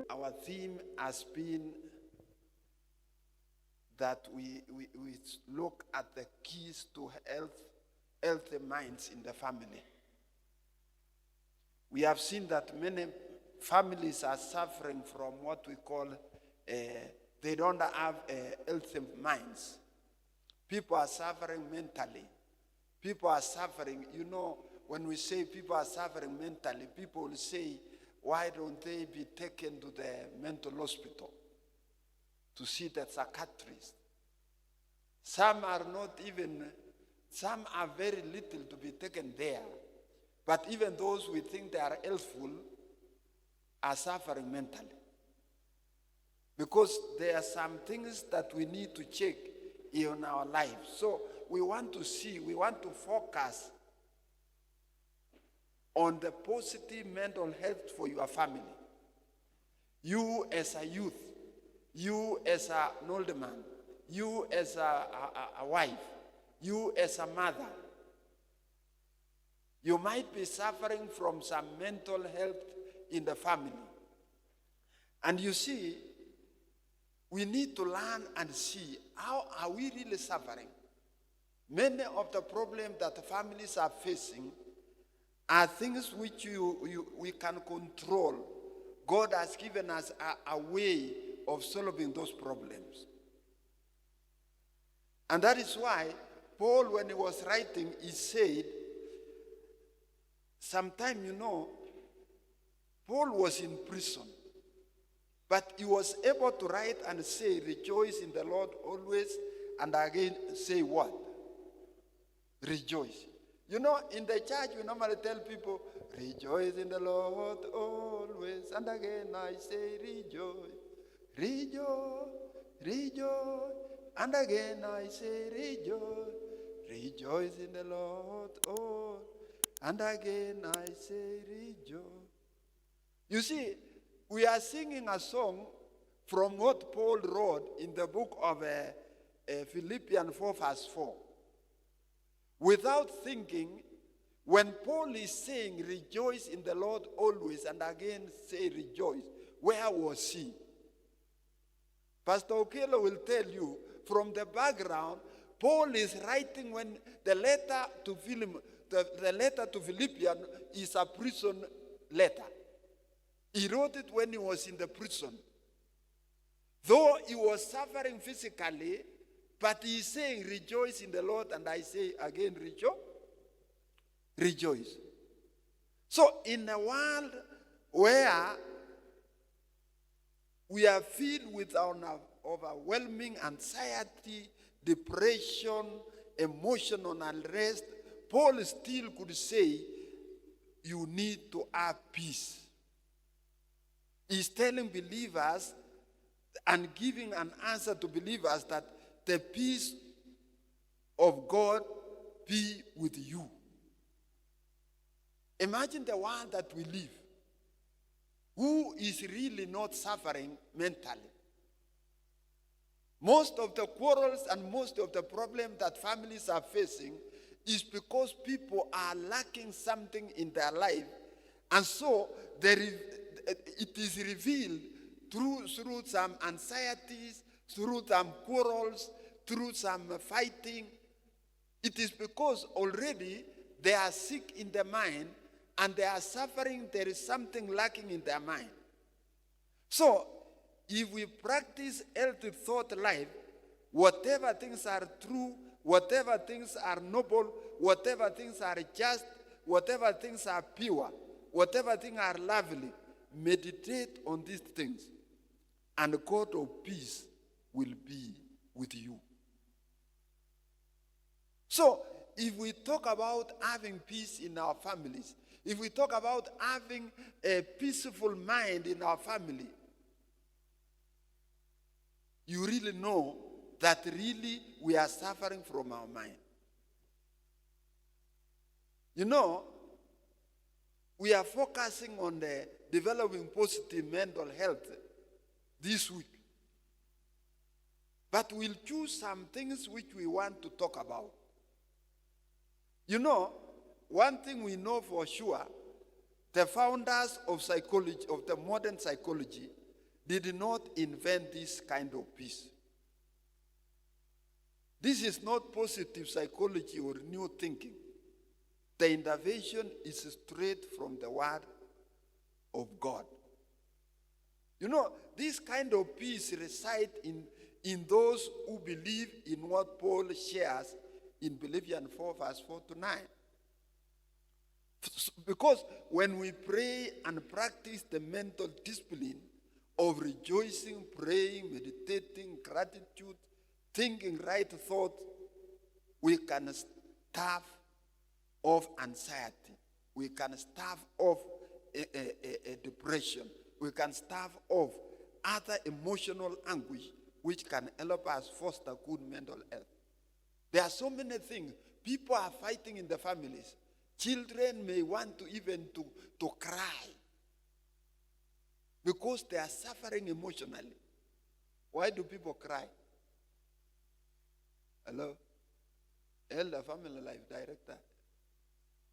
Our theme has been that we look at the keys to healthy minds in the family. We have seen that many families are suffering from what we call, they don't have healthy minds. People are suffering mentally. People are suffering, when we say people are suffering mentally, people will say, why don't they be taken to the mental hospital to see the psychiatrist? Some are very little to be taken there. But even those we think they are healthful are suffering mentally. Because there are some things that we need to check in our lives. So we want to focus on the positive mental health for your family. You as a youth, you as an older man, you as a wife, you as a mother. You might be suffering from some mental health in the family. And you see, we need to learn and see how are we really suffering. Many of the problems that families are facing are things which we can control. God has given us a way of solving those problems. And that is why Paul, when he was writing, he said, sometime, Paul was in prison, but he was able to write and say, rejoice in the Lord always, and again say what? Rejoice. In the church, we normally tell people, rejoice in the Lord always, and again I say rejoice, rejoice, rejoice, and again I say rejoice, rejoice in the Lord always, and again I say rejoice. You see, we are singing a song from what Paul wrote in the book of Philippians 4 verse 4. Without thinking, when Paul is saying rejoice in the Lord always and again say rejoice, where was he? Pastor Okello will tell you from the background, Paul is writing when the letter to Philippians is a prison letter. He wrote it when he was in the prison. Though he was suffering physically, but he is saying, rejoice in the Lord, and I say again, rejoice. So in a world where we are filled with our overwhelming anxiety, depression, emotional unrest, Paul still could say, you need to have peace. He's telling believers and giving an answer to believers that the peace of God be with you. Imagine the world that we live. Who is really not suffering mentally? Most of the quarrels and most of the problems that families are facing is because people are lacking something in their life. And so it is revealed through some anxieties, through some quarrels, through some fighting. It is because already they are sick in the mind and they are suffering. There is something lacking in their mind. So, if we practice healthy thought life, whatever things are true, whatever things are noble, whatever things are just, whatever things are pure, whatever things are lovely, meditate on these things, and the God of peace will be with you. So, if we talk about having peace in our families, if we talk about having a peaceful mind in our family, you really know that really we are suffering from our mind. We are focusing on the developing positive mental health this week. But we'll choose some things which we want to talk about. You know, one thing we know for sure, the founders of psychology, of the modern psychology, did not invent this kind of peace. This is not positive psychology or new thinking. The intervention is straight from the word of God. You know, this kind of peace resides in those who believe in what Paul shares in Philippians 4, verse 4 to 9. Because when we pray and practice the mental discipline of rejoicing, praying, meditating, gratitude, thinking right thought, we can stave off anxiety. We can stave off a depression. We can stave off other emotional anguish which can help us foster good mental health. There are so many things. People are fighting in the families. Children may want to even to cry because they are suffering emotionally. Why do people cry? Hello? Elder Family Life Director.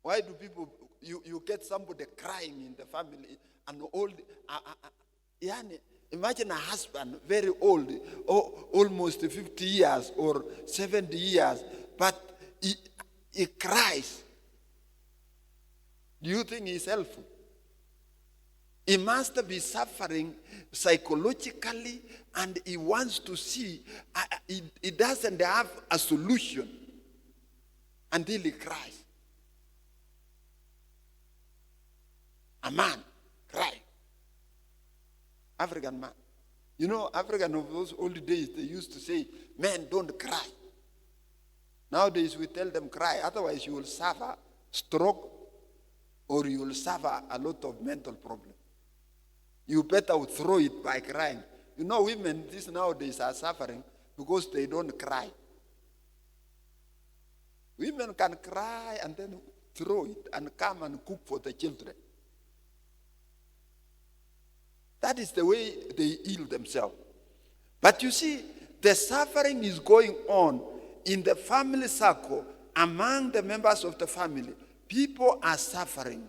Why do people, you get somebody crying in the family, and old, imagine a husband, very old, almost 50 years or 70 years, but he cries. Do you think he's helpful? He must be suffering psychologically, and he wants to see, he doesn't have a solution until he cries. A man cry. African man. You know, African of those old days, they used to say, men don't cry. Nowadays we tell them cry, otherwise you will suffer stroke or you will suffer a lot of mental problem. You better throw it by crying. You know, women this nowadays are suffering because they don't cry. Women can cry and then throw it and come and cook for the children. That is the way they heal themselves. But you see, the suffering is going on in the family circle, among the members of the family. People are suffering.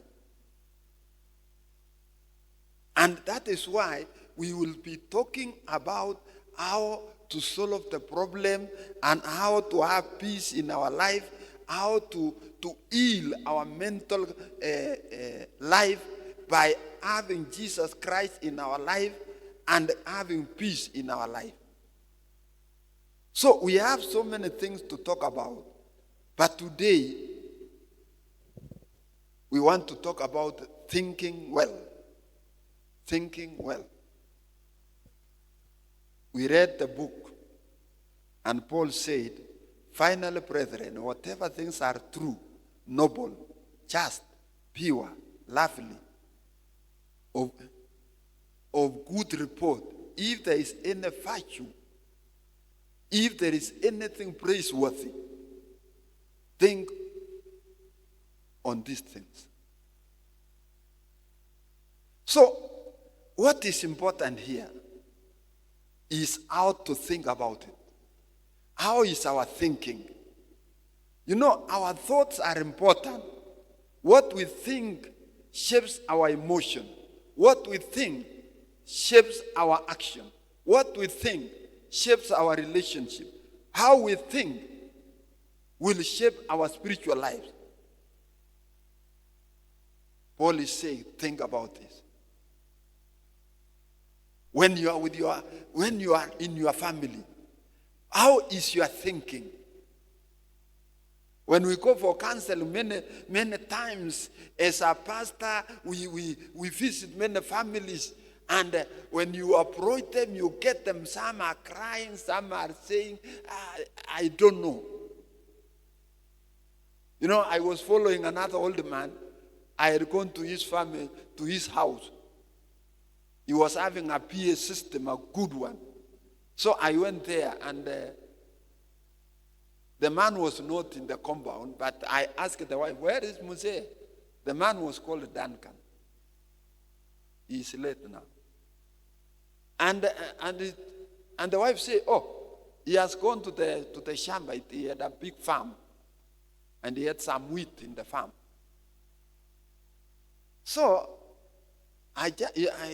And that is why we will be talking about how to solve the problem and how to have peace in our life, how to heal our mental life by having Jesus Christ in our life and having peace in our life. So we have so many things to talk about. But today, we want to talk about thinking well. Thinking well. We read the book, and Paul said, finally, brethren, whatever things are true, noble, just, pure, lovely, of good report, if there is any virtue, if there is anything praiseworthy, think on these things. So, what is important here is how to think about it. How is our thinking? You know, our thoughts are important. What we think shapes our emotion. What we think shapes our action. What we think shapes our relationship. How we think will shape our spiritual lives. Paul is saying, think about this. When you are in your family, how is your thinking? When we go for counsel, many times as a pastor, we visit many families, and when you approach them, you get them, some are crying, some are saying, I don't know. You know, I was following another old man. I had gone to his family, to his house. He was having a PA system, a good one. So I went there, and the man was not in the compound, but I asked the wife, where is Muse? The man was called Duncan. He is late now. And the wife said, oh, he has gone to the Shamba. He had a big farm. and he had some wheat in the farm. So I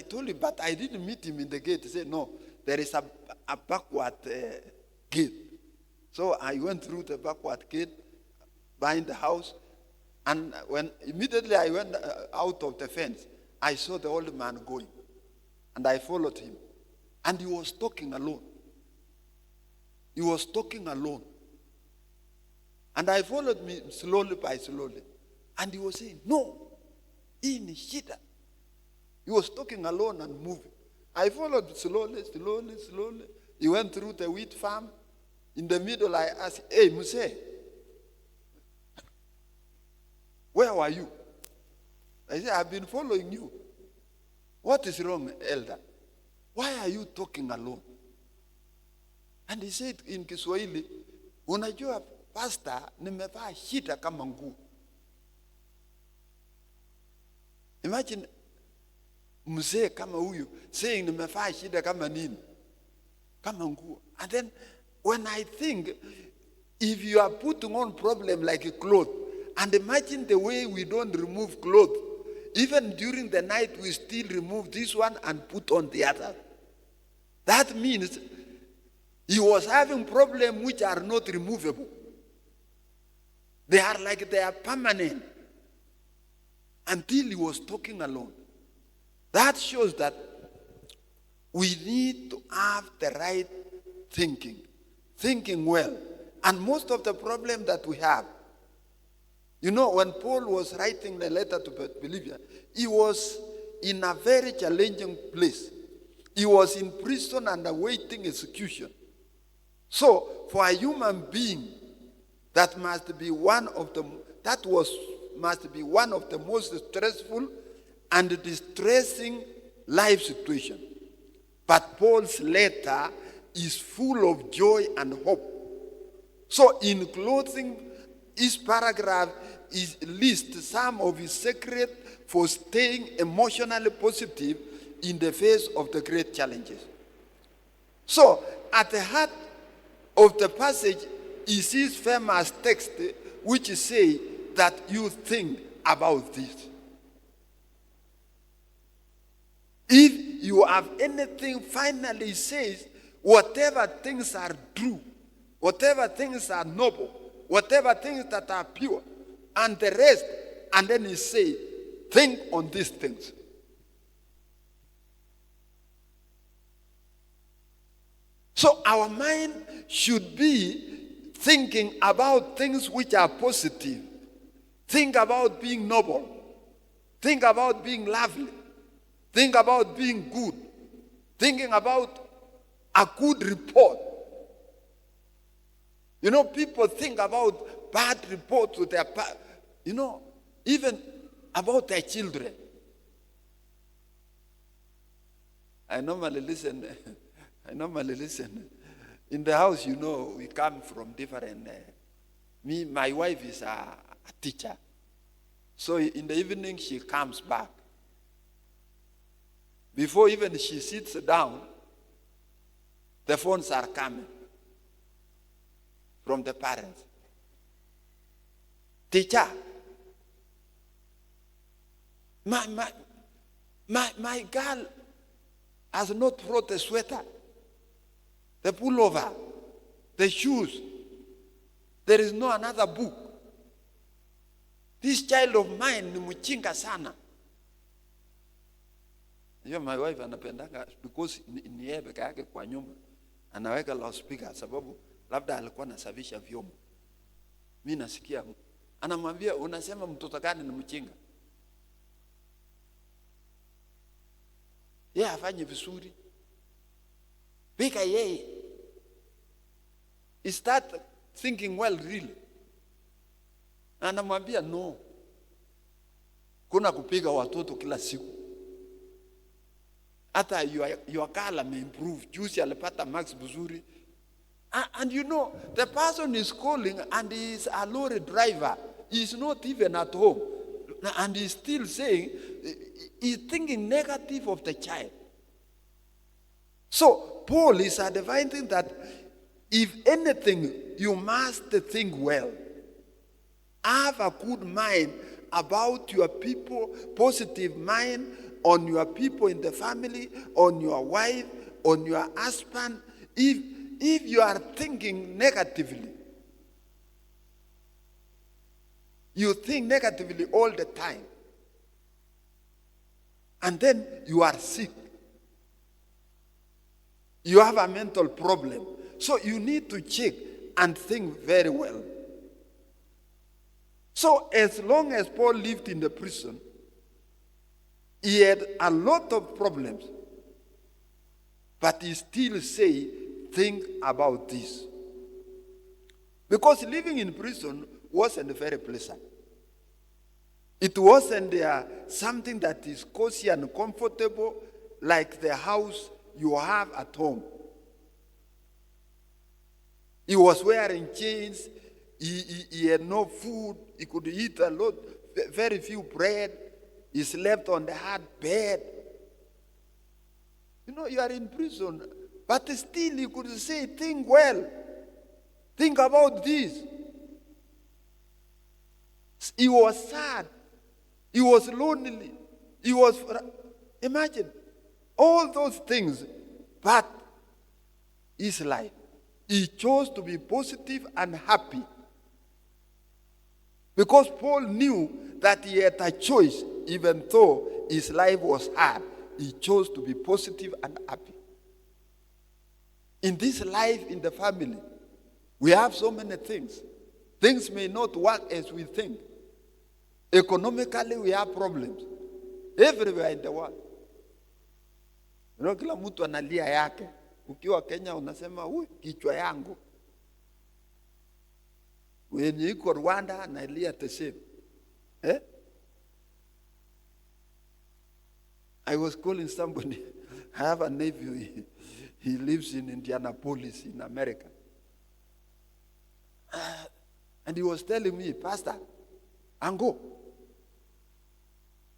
told him, but I didn't meet him in the gate. He said, no, there is a backward gate. So I went through the backward gate behind the house, and when immediately I went out of the fence, I saw the old man going, and I followed him, and he was talking alone. He was talking alone. And I followed me slowly by slowly, and he was saying, no, in shida. He was talking alone and moving. I followed slowly. He went through the wheat farm. In the middle, I asked, hey, Muse, where were you? I said, I've been following you. What is wrong, elder? Why are you talking alone? And he said in Kiswahili, unajua pastor, nimevaa shida kama nguo. Imagine mzee kama huyu saying nimevaa shida kama nini? Kama nguo. And then when I think, if you are putting on problem like a cloth, and imagine the way we don't remove clothes, even during the night we still remove this one and put on the other. That means he was having problems which are not removable. They are permanent until he was talking alone. That shows that we need to have the right thinking well. And most of the problem that we have, when Paul was writing the letter to Philippians, he was in a very challenging place. He was in prison and awaiting execution. So, for a human being, that must be one of the most stressful and distressing life situation. But Paul's letter is full of joy and hope. So in closing, each paragraph lists some of his secrets for staying emotionally positive in the face of the great challenges. So at the heart of the passage is his famous text, which says that you think about this. If you have anything, finally he says, whatever things are true, whatever things are noble, whatever things that are pure, and the rest, and then he says, think on these things. So our mind should be thinking about things which are positive. Think about being noble. Think about being lovely. Think about being good. Thinking about a good report. People think about bad reports to their even about their children. I normally listen. In the house, we come from different. My wife is a teacher. So in the evening, she comes back. Before even she sits down, the phones are coming from the parents. Teacher, my girl has not brought the sweater, the pullover, the shoes. There is no another book. This child of mine ni mchinga sana. My wife anapendanga because ni yeye peke yake kwa nyumba anaweka loudspeaker sababu labda alikuwa anasafisha vyombo. Mimi nasikia anamwambia unasema mtoto gani ni mchinga? Yeye afanye vizuri. Pika yeye. He start thinking well really. Anamwambia no. Kuna kupiga watoto kila siku. Hata your color may improve. Juicy alipata max vizuri. And the person is calling and he is a lorry driver. He is not even at home. And he is still saying, he is thinking negative of the child. So, Paul is advising that if anything, you must think well. Have a good mind about your people, positive mind on your people in the family, on your wife, on your husband. If you are thinking negatively, you think negatively all the time, and then you are sick. You have a mental problem. So you need to check and think very well. So as long as Paul lived in the prison, he had a lot of problems. But he still say, think about this. Because living in prison wasn't very pleasant. It wasn't something that is cozy and comfortable like the house you have at home. He was wearing chains. He had no food. He could eat a lot, very few bread. He slept on the hard bed. You are in prison, but still he could say, think well. Think about this. He was sad. He was lonely. Imagine all those things, but his life. He chose to be positive and happy. Because Paul knew that he had a choice, even though his life was hard. He chose to be positive and happy. In this life, in the family, we have so many things. Things may not work as we think. Economically, we have problems. Everywhere in the world. Kila mtu analia yake. Ukiwa Kenya unasema, kichwa yangu. Wenye iko Rwanda analia the same. I was calling somebody. I have a nephew. He lives in Indianapolis in America. And he was telling me, Pastor, Ango,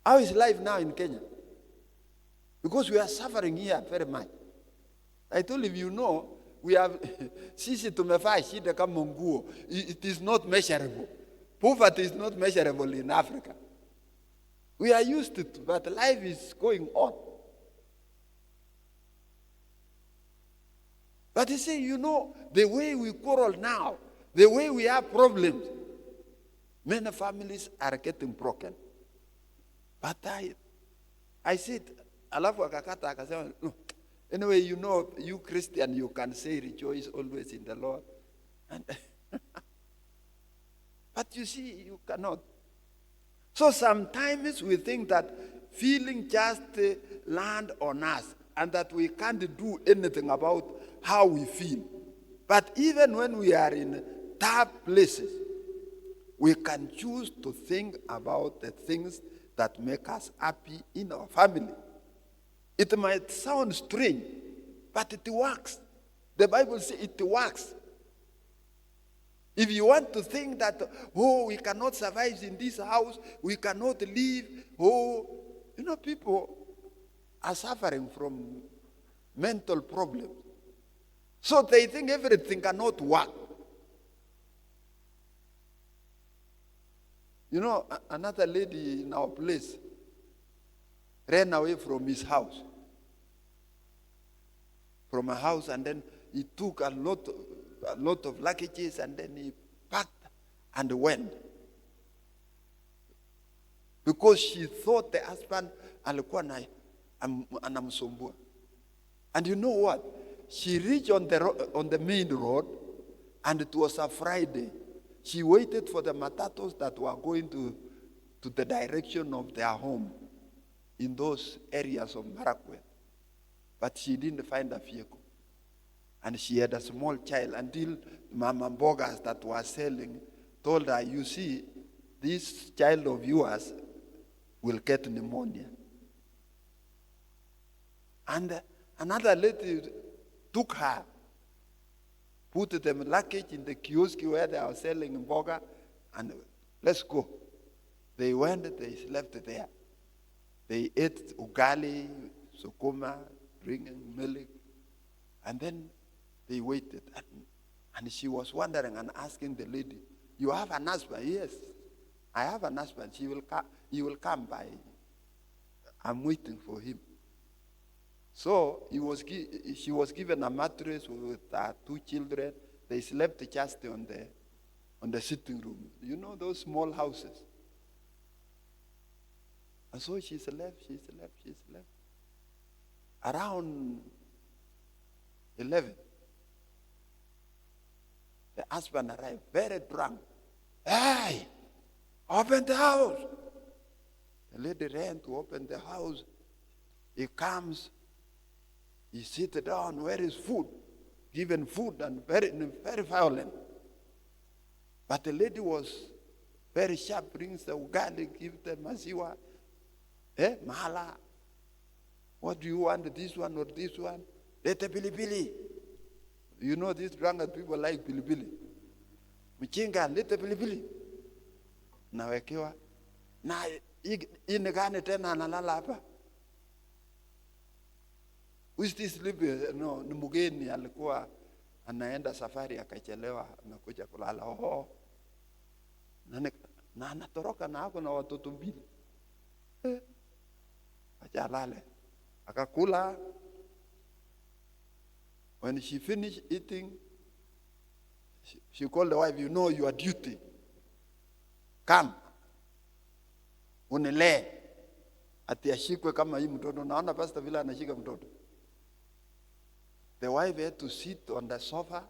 how is life now in Kenya? Because we are suffering here very much. I told him, we have, sisi tumefaa shida kama nguo. It is not measurable. Poverty is not measurable in Africa. We are used to it, but life is going on. But you see, the way we quarrel now, the way we have problems, many families are getting broken. But I said, alafu akakata akasema, no. Anyway, you Christian, you can say rejoice always in the Lord. But you see, you cannot. So sometimes we think that feeling just land on us and that we can't do anything about how we feel. But even when we are in tough places, we can choose to think about the things that make us happy in our family. It might sound strange, but it works. The Bible says it works. If you want to think that, we cannot survive in this house, we cannot live, people are suffering from mental problems. So they think everything cannot work. Another lady in our place ran away from his house. From a house, and then he took a lot of luggages, and then he packed and went. Because she thought the husband alikuwa anamsumbua. And you know what? She reached on the main road, and it was a Friday. She waited for the matatos that were going to the direction of their home in those areas of Marakwet. But she didn't find a vehicle. And she had a small child until Mama Bogas that was selling told her, you see, this child of yours will get pneumonia. And another lady took her, put the luggage in the kiosk where they are selling boga, and let's go. They went, they slept there. They ate ugali, sukuma, drinking milk, and then they waited. And she was wondering and asking the lady, you have an husband? Yes. I have an husband. He will come by. I'm waiting for him. So she was given a mattress with 2 children. They slept just on the sitting room. You know those small houses. And so she slept. Around 11, the husband arrived, very drunk. Hey, open the house. The lady ran to open the house. He comes. He sits down. Where is food? Given food and very violent. But the lady was very sharp. Brings the ugali, gives the maziwa. Mahala. What do you want? This one or this one? Let the bilibili. You know these drunkard people like bilibili. Mchinga, let the bilibili. Nawekewa. Na inegane tena analala hapa. Who is this libe? No, ni mgeni alikuwa anaenda safari akachelewa anakuja kulala. Na anatoroka na ako na watoto 2. Acha lale. Akakula. When she finished eating, she called the wife, you know your duty. Come. Unile. Ati ashikwe kama hii mtoto. Naona pastor vile anashika mtoto. The wife had to sit on the sofa,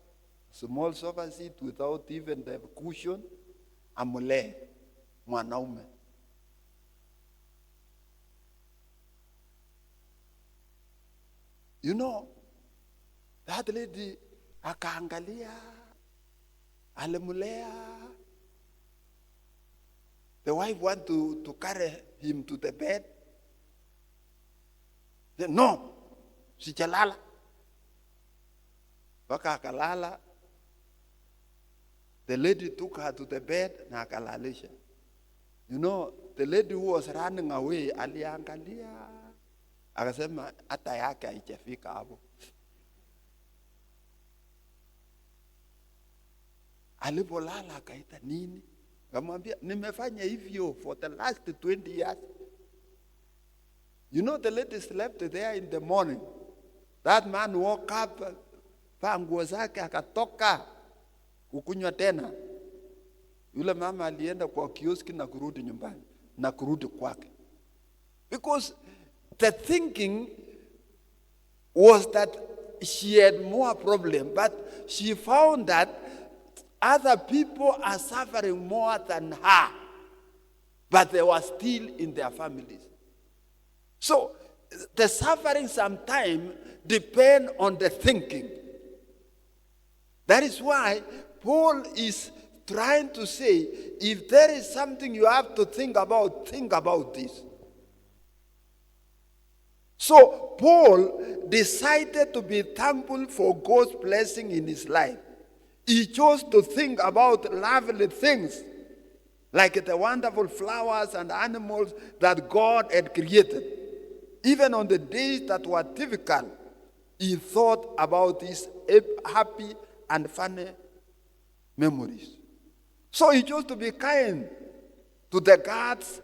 small sofa seat without even the cushion. Amule. Mwanaume. You know, that lady akaangalia, alimulea. The wife want to carry him to the bed. Said, no, sichalala. Baka akalala. The lady took her to the bed na akalalisha. You know, the lady who was running away, aliangalia. Akasema hata yake haijafika hapo. Alipolala akaita nini? Akamwambia nimefanya hivyo for the last 20 years. You know the lady slept there in the morning. That man woke up, vaa nguo zake akatoka kukunywa tena. Yule mama alienda kwa kioski na kurudi nyumbani na kurudi kwake. Because the thinking was that she had more problem, but she found that other people are suffering more than her, but they were still in their families. So the suffering sometimes depend on the thinking. That is why Paul is trying to say, if there is something you have to think about this. So Paul decided to be thankful for God's blessing in his life. He chose to think about lovely things, like the wonderful flowers and animals that God had created. Even on the days that were difficult, he thought about these happy and funny memories. So he chose to be kind to the guards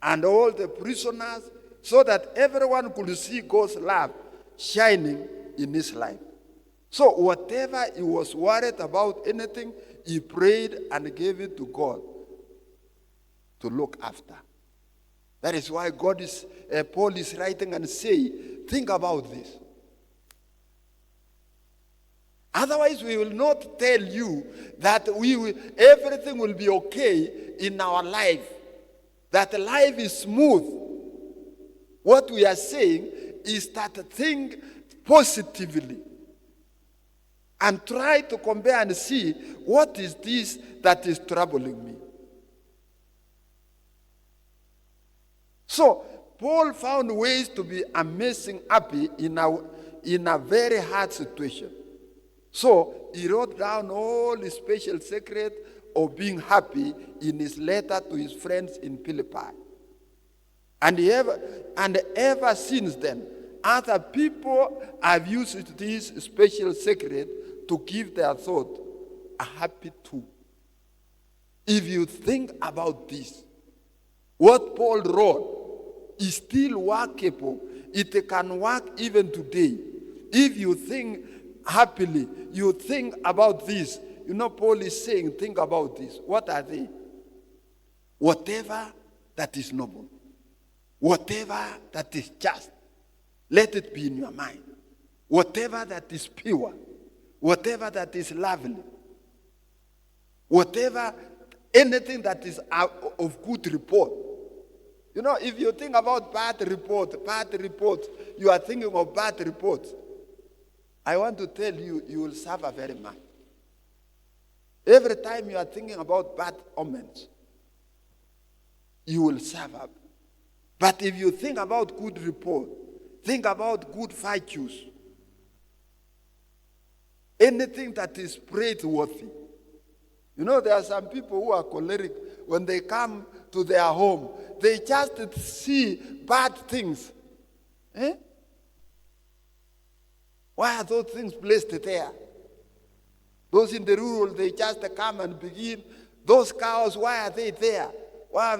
and all the prisoners, so that everyone could see God's love shining in his life. So whatever he was worried about, anything, he prayed and gave it to God to look after. That is why Paul is writing and saying, think about this. Otherwise, we will not tell you that everything will be okay in our life, that life is smooth. What we are saying is that think positively and try to compare and see what is this that is troubling me. So Paul found ways to be amazing happy in a very hard situation. So he wrote down all the special secrets of being happy in his letter to his friends in Philippi. And ever since then, other people have used this special secret to give their thought a happy too. If you think about this, what Paul wrote is still workable. It can work even today. If you think happily, you think about this. Paul is saying, think about this. What are they? Whatever that is noble, whatever that is just, let it be in your mind. Whatever that is pure, whatever that is lovely, anything that is of good report. If you think about bad reports, you are thinking of bad reports. I want to tell you, you will suffer very much. Every time you are thinking about bad omens, you will suffer. But if you think about good report, think about good virtues, anything that is praiseworthy. There are some people who are choleric. When they come to their home, they just see bad things. Why are those things placed there? Those in the rural, they just come and begin. Those cows, why are they there? Why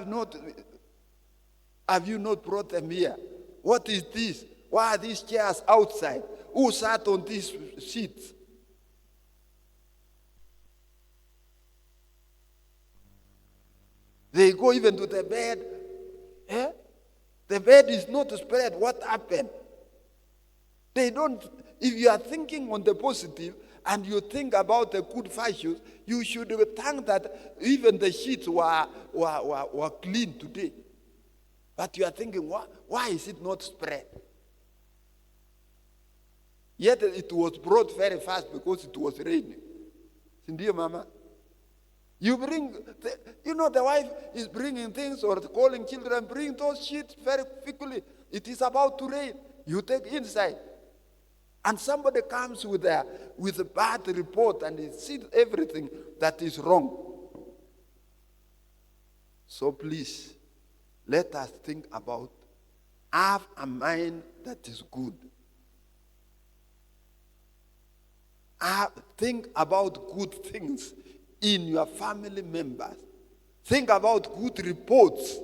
have you not brought them here? What is this? Why are these chairs outside? Who sat on these seats? They go even to the bed. The bed is not spread. What happened? They don't. If you are thinking on the positive and you think about the good virtues, you should thank that even the sheets were clean today. But you are thinking, why is it not spread? Yet it was brought very fast because it was raining. Sindio, Mama? You bring, the wife is bringing things or calling children, bring those sheets very quickly. It is about to rain. You take inside. And somebody comes with a bad report and he sees everything that is wrong. So please, let us think about, have a mind that is good. Think about good things in your family members. Think about good reports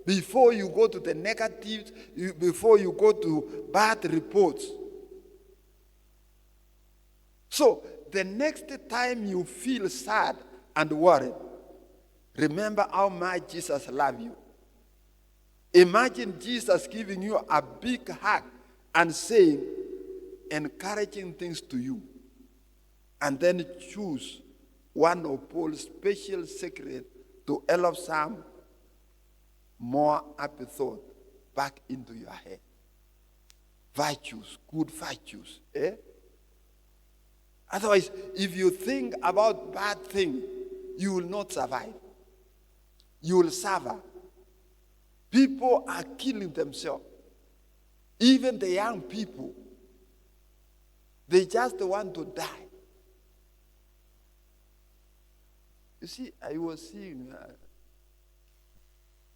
before you go to the negatives, before you go to bad reports. So, the next time you feel sad and worried, remember how much Jesus loves you. Imagine Jesus giving you a big hug and saying encouraging things to you. And then choose one of Paul's special secrets to elevate some more happy thought back into your head. Virtues, good virtues. Otherwise, if you think about bad things, you will not survive. You will suffer. People are killing themselves. Even the young people, they just want to die. You see, I was seeing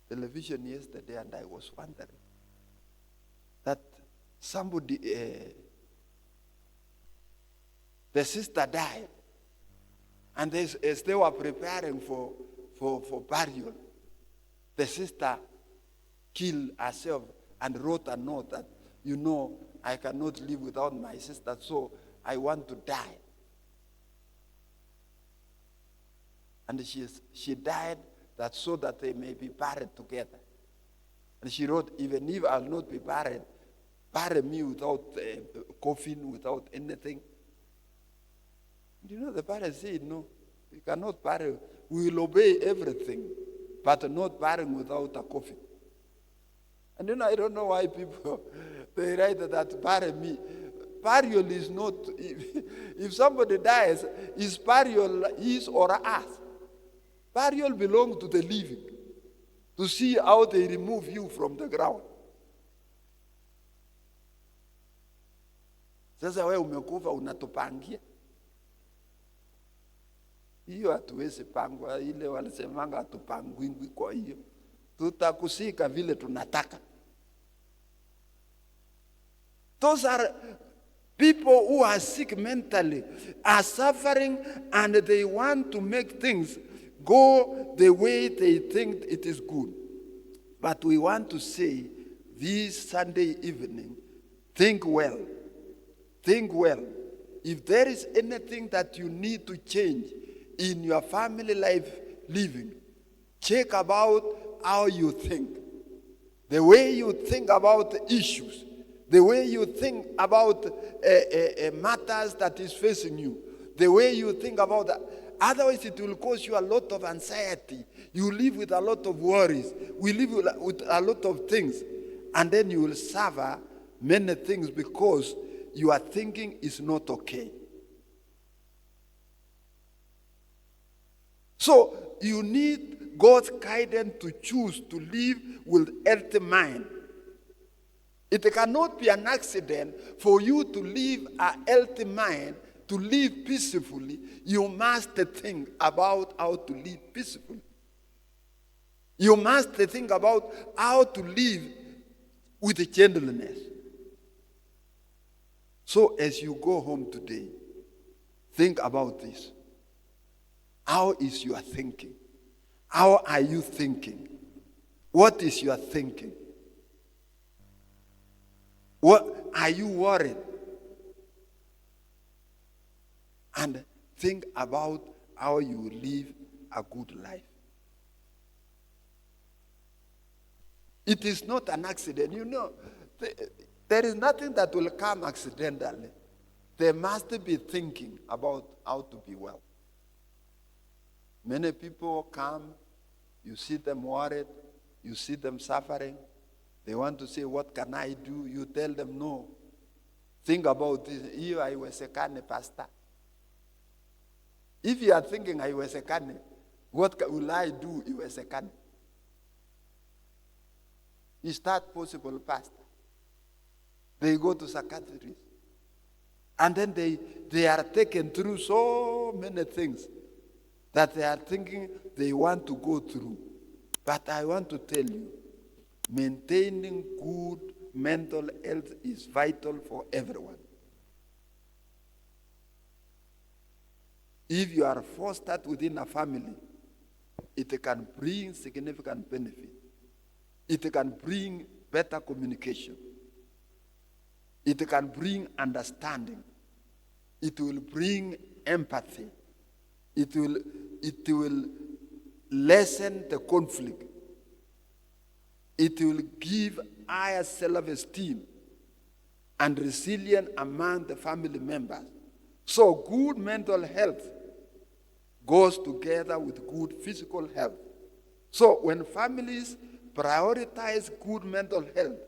television yesterday and I was wondering that somebody, the sister died, and as they were preparing for burial, the sister killed herself and wrote a note that, I cannot live without my sister, so I want to die. And she died so that they may be buried together. And she wrote, even if I'll not be buried, bury me without a coffin, without anything. The parents said, no, you cannot bury. We will obey everything, but not burying without a coffin. And I don't know why people, they write that bury me. Burial is not, if somebody dies, is burial his or us? Burial belongs to the living, to see how they remove you from the ground. Sasa wewe umekufa unatupangia. Hiyo hatuwezi pangwa, ile walisemanga hatupangwingwi, kwa hiyo tutakusika vile tunataka. Those are people who are sick mentally, are suffering, and they want to make things go the way they think it is good. But we want to say this Sunday evening, think well. Think well. If there is anything that you need to change in your family life living, check about how you think. The way you think about issues, the way you think about matters that is facing you, the way you think about that. Otherwise, it will cause you a lot of anxiety. You live with a lot of worries. We live with a lot of things. And then you will suffer many things because your thinking is not okay. So you need God's guidance to choose to live with healthy mind. It cannot be an accident for you to live a healthy mind, to live peacefully. You must think about how to live peacefully. You must think about how to live with gentleness. So as you go home today, think about this. How is your thinking? How are you thinking? What is your thinking? What are you worried? And think about how you will live a good life. It is not an accident. You know, there is nothing that will come accidentally. There must be thinking about how to be well. Many people come, you see them worried, you see them suffering. They want to say, what can I do? You tell them, no. Think about this. If I was a pastor. If you are thinking I was a carne, what will I do if I was a carne? Is that possible, pastor? They go to psychiatrists. And then they are taken through so many things that they are thinking they want to go through. But I want to tell you, maintaining good mental health is vital for everyone. If you are fostered within a family, it can bring significant benefit. It can bring better communication. It can bring understanding. It will bring empathy. It will lessen the conflict. It will give higher self-esteem and resilience among the family members. So good mental health goes together with good physical health. So when families prioritize good mental health,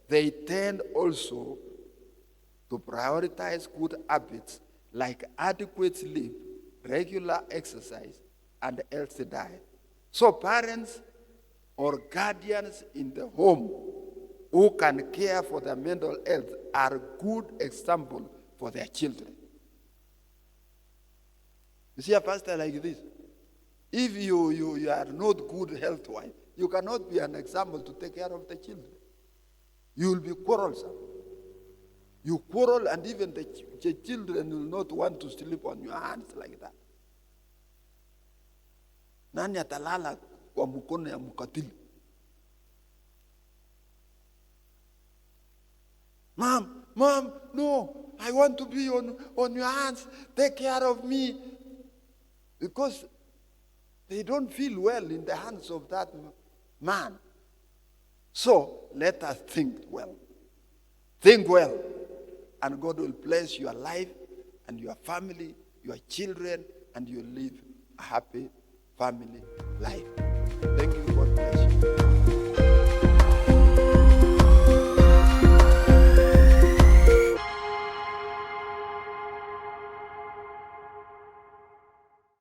they tend also to prioritize good habits like adequate sleep, regular exercise, and healthy diet. So parents or guardians in the home who can care for their mental health are good example for their children. You see a pastor like this, if you are not good health-wise, you cannot be an example to take care of the children. You will be quarrelsome. You quarrel, and even the children will not want to sleep on your hands like that. Nani atalala kwa mkono ya mkatili? Mom, no, I want to be on your hands. Take care of me. Because they don't feel well in the hands of that man. So let us think well. Think well. And God will bless your life and your family, your children, and you live a happy family life. Thank you. God bless you.